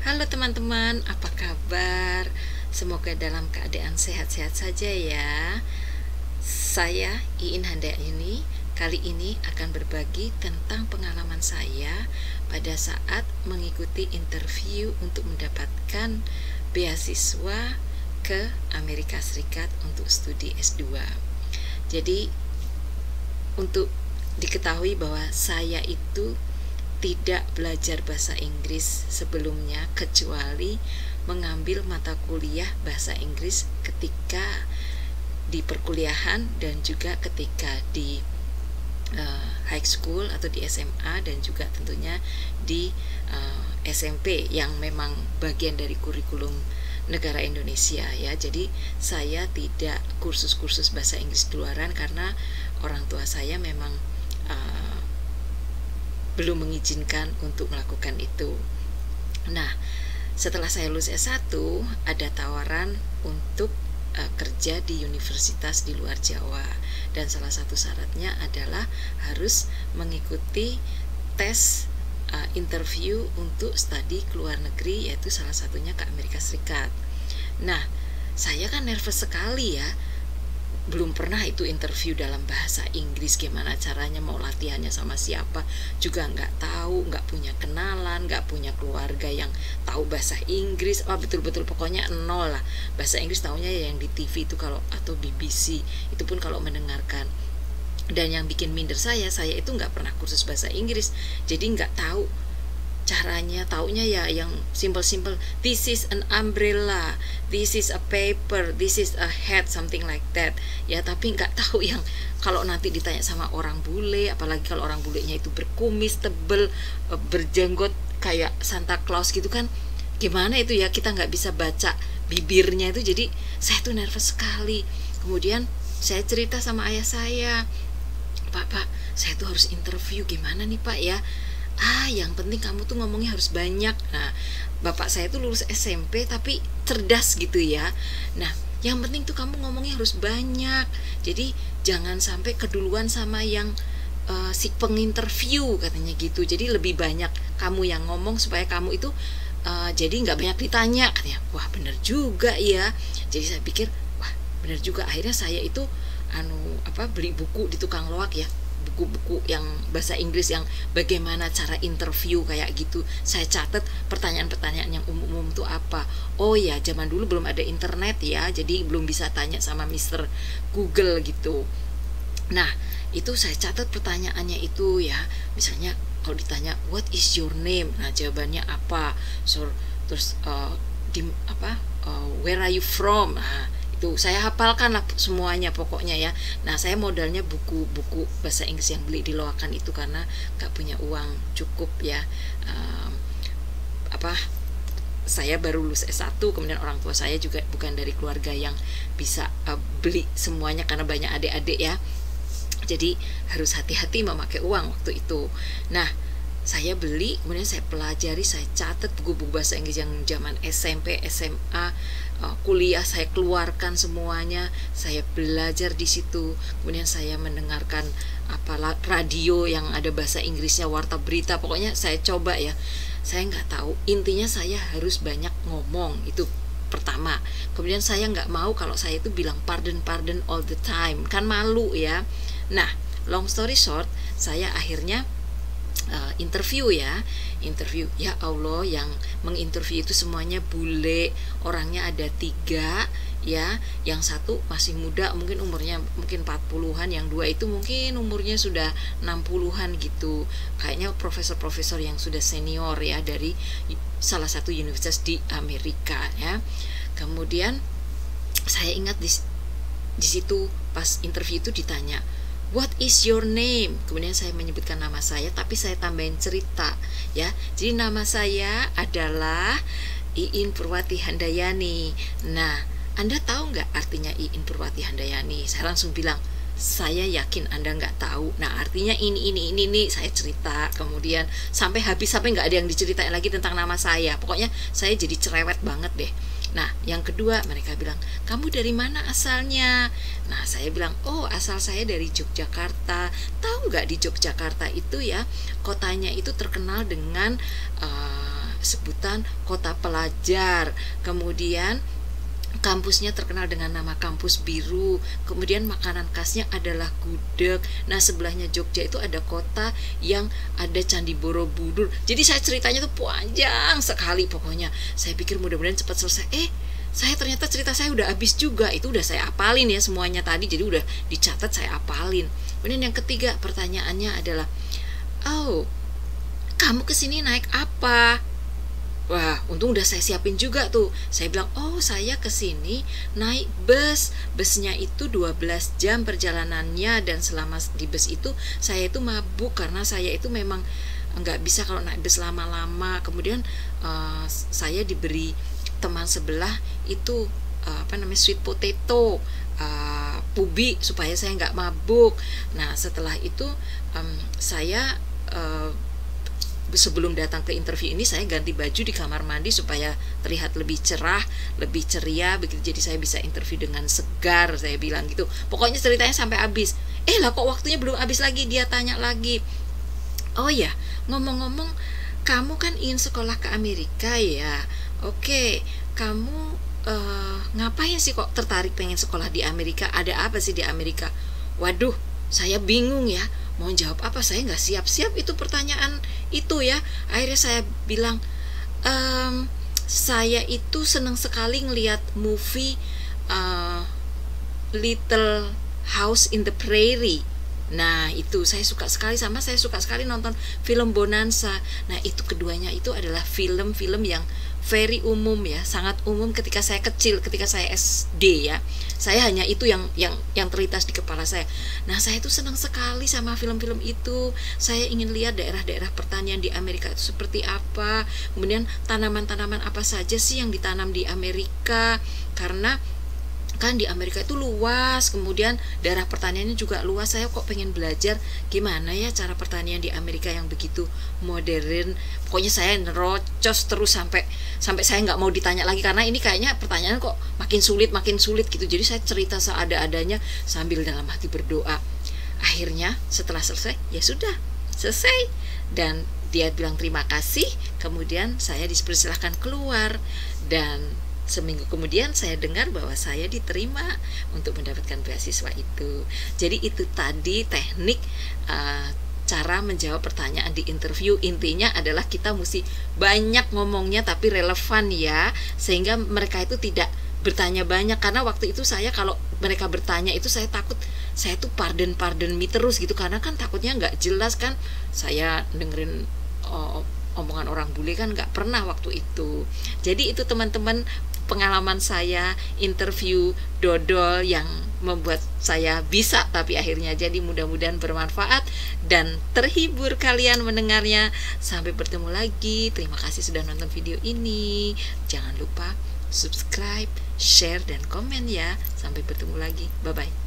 Halo teman-teman, apa kabar? Semoga dalam keadaan sehat-sehat saja ya. Saya Iin Handayani kali ini akan berbagi tentang pengalaman saya pada saat mengikuti interview untuk mendapatkan beasiswa ke Amerika Serikat untuk studi S2. Jadi untuk diketahui bahwa saya itu tidak belajar bahasa Inggris sebelumnya kecuali mengambil mata kuliah bahasa Inggris ketika di perkuliahan dan juga ketika di high school atau di SMA dan juga tentunya di SMP yang memang bagian dari kurikulum negara Indonesia ya. Jadi saya tidak kursus-kursus bahasa Inggris di luaran karena orang tua saya memang belum mengizinkan untuk melakukan itu. Nah, setelah saya lulus S1, ada tawaran untuk kerja di universitas di luar Jawa. Dan salah satu syaratnya adalah harus mengikuti tes interview untuk studi ke luar negeri, yaitu salah satunya ke Amerika Serikat. Nah, saya kan nervous sekali ya. Belum pernah itu interview dalam bahasa Inggris, gimana caranya, mau latihannya sama siapa juga nggak tahu, nggak punya kenalan, nggak punya keluarga yang tahu bahasa Inggris, betul-betul pokoknya nol lah. Bahasa Inggris taunya ya yang di TV itu kalau atau BBC, itu pun kalau mendengarkan. Dan yang bikin minder saya itu nggak pernah kursus bahasa Inggris, jadi nggak tahu caranya. Taunya ya yang simple-simple, this is an umbrella, this is a paper, this is a hat, something like that ya. Tapi nggak tahu yang kalau nanti ditanya sama orang bule, apalagi kalau orang bulenya itu berkumis tebel, berjenggot kayak Santa Claus gitu kan, gimana itu ya, kita nggak bisa baca bibirnya itu. Jadi saya tuh nervous sekali. Kemudian saya cerita sama ayah saya, Pak, saya tuh harus interview, gimana nih Pak ya? Yang penting kamu tuh ngomongnya harus banyak. Nah, bapak saya tuh lulus SMP tapi cerdas gitu ya. Nah, yang penting tuh kamu ngomongnya harus banyak. Jadi jangan sampai keduluan sama yang si penginterview, katanya gitu. Jadi lebih banyak kamu yang ngomong supaya kamu itu jadi nggak banyak ditanya, katanya. Wah, bener juga ya. Jadi saya pikir, wah, bener juga. Akhirnya saya itu beli buku di tukang loak ya, buku-buku yang bahasa Inggris yang bagaimana cara interview kayak gitu. Saya catat pertanyaan-pertanyaan yang umum-umum itu apa. Oh ya, zaman dulu belum ada internet ya, jadi belum bisa tanya sama Mister Google gitu. Nah, itu saya catat pertanyaannya itu ya. Misalnya kalau ditanya what is your name, nah jawabannya apa. Terus where are you from, nah itu saya hafalkan lah semuanya pokoknya ya. Nah, saya modalnya buku-buku bahasa Inggris yang beli di loakan itu karena gak punya uang cukup ya. Saya baru lulus S1, kemudian orang tua saya juga bukan dari keluarga yang bisa beli semuanya karena banyak adik-adik ya. Jadi harus hati-hati memakai uang waktu itu. Nah, saya beli, kemudian saya pelajari, saya catat buku-buku bahasa Inggris yang zaman SMP, SMA, kuliah, saya keluarkan semuanya, saya belajar di situ. Kemudian saya mendengarkan radio yang ada bahasa Inggrisnya, warta berita, pokoknya saya coba ya. Saya nggak tahu, intinya saya harus banyak ngomong, itu pertama. Kemudian saya nggak mau kalau saya itu bilang pardon all the time, kan malu ya. Nah, long story short, saya akhirnya interview. Ya Allah, yang menginterview itu semuanya bule, orangnya ada 3 ya. Yang satu masih muda, mungkin umurnya 40-an, yang 2 itu mungkin umurnya sudah 60-an gitu, kayaknya profesor-profesor yang sudah senior ya dari salah satu universitas di Amerika ya. Kemudian saya ingat di situ pas interview itu ditanya what is your name? Kemudian saya menyebutkan nama saya, tapi saya tambahin cerita ya. Jadi nama saya adalah Iin Purwati Handayani. Nah, Anda tahu nggak artinya Iin Purwati Handayani? Saya langsung bilang, saya yakin Anda nggak tahu. Nah, artinya ini saya cerita. Kemudian sampai habis, sampai nggak ada yang diceritain lagi tentang nama saya. Pokoknya saya jadi cerewet banget deh. Nah, yang kedua mereka bilang, kamu dari mana asalnya? Nah, saya bilang, oh asal saya dari Yogyakarta. Tahu nggak di Yogyakarta itu ya, kotanya itu terkenal dengan sebutan kota pelajar, kemudian kampusnya terkenal dengan nama kampus biru, kemudian makanan khasnya adalah gudeg. Nah, sebelahnya Jogja itu ada kota yang ada Candi Borobudur. Jadi saya ceritanya tuh panjang sekali pokoknya. Saya pikir mudah-mudahan cepat selesai. Saya ternyata cerita saya udah habis juga. Itu udah saya apalin ya semuanya tadi, jadi udah dicatat, saya apalin. Kemudian yang ketiga pertanyaannya adalah, oh, kamu kesini naik apa? Wah, untung udah saya siapin juga tuh. Saya bilang, oh saya kesini naik bus. Busnya itu 12 jam perjalanannya, dan selama di bus itu saya itu mabuk karena saya itu memang nggak bisa kalau naik bus lama-lama. Kemudian saya diberi teman sebelah itu sweet potato, pubi, supaya saya nggak mabuk. Nah, setelah itu saya sebelum datang ke interview ini saya ganti baju di kamar mandi supaya terlihat lebih cerah, lebih ceria begitu, jadi saya bisa interview dengan segar, saya bilang gitu. Pokoknya ceritanya sampai habis. Lah kok waktunya belum habis lagi, dia tanya lagi. Oh ya, ngomong-ngomong, kamu kan ingin sekolah ke Amerika ya? Oke, kamu ngapain sih kok tertarik pengen sekolah di Amerika? Ada apa sih di Amerika? Waduh, saya bingung ya, mau jawab apa, saya nggak siap-siap itu pertanyaan itu ya. Akhirnya saya bilang, saya itu senang sekali ngelihat movie Little House in the Prairie. Nah, itu saya suka sekali, sama saya suka sekali nonton film Bonanza. Nah, itu keduanya itu adalah film-film yang very umum ya, sangat umum ketika saya kecil, ketika saya SD ya. Saya hanya itu yang terlintas di kepala saya. Nah, saya tuh senang sekali sama film-film itu. Saya ingin lihat daerah-daerah pertanian di Amerika itu seperti apa. Kemudian tanaman-tanaman apa saja sih yang ditanam di Amerika, karena kan di Amerika itu luas, kemudian daerah pertaniannya juga luas. Saya kok pengen belajar gimana ya cara pertanian di Amerika yang begitu modern. Pokoknya saya nerocos terus sampai saya nggak mau ditanya lagi, karena ini kayaknya pertanyaan kok makin sulit gitu. Jadi saya cerita seada-adanya sambil dalam hati berdoa. Akhirnya setelah selesai, ya sudah selesai, dan dia bilang terima kasih. Kemudian saya dipersilahkan keluar, dan seminggu kemudian saya dengar bahwa saya diterima untuk mendapatkan beasiswa itu. Jadi itu tadi teknik cara menjawab pertanyaan di interview. Intinya adalah kita mesti banyak ngomongnya tapi relevan ya, sehingga mereka itu tidak bertanya banyak. Karena waktu itu saya, kalau mereka bertanya itu saya takut, saya tuh pardon me terus gitu, karena kan takutnya nggak jelas kan. Saya dengerin omongan orang bule kan nggak pernah waktu itu. Jadi itu teman-teman pengalaman saya interview dodol yang membuat saya bisa tapi akhirnya. Jadi mudah-mudahan bermanfaat dan terhibur kalian mendengarnya. Sampai bertemu lagi. Terima kasih sudah nonton video ini. Jangan lupa subscribe, share, dan komen ya. Sampai bertemu lagi. Bye-bye.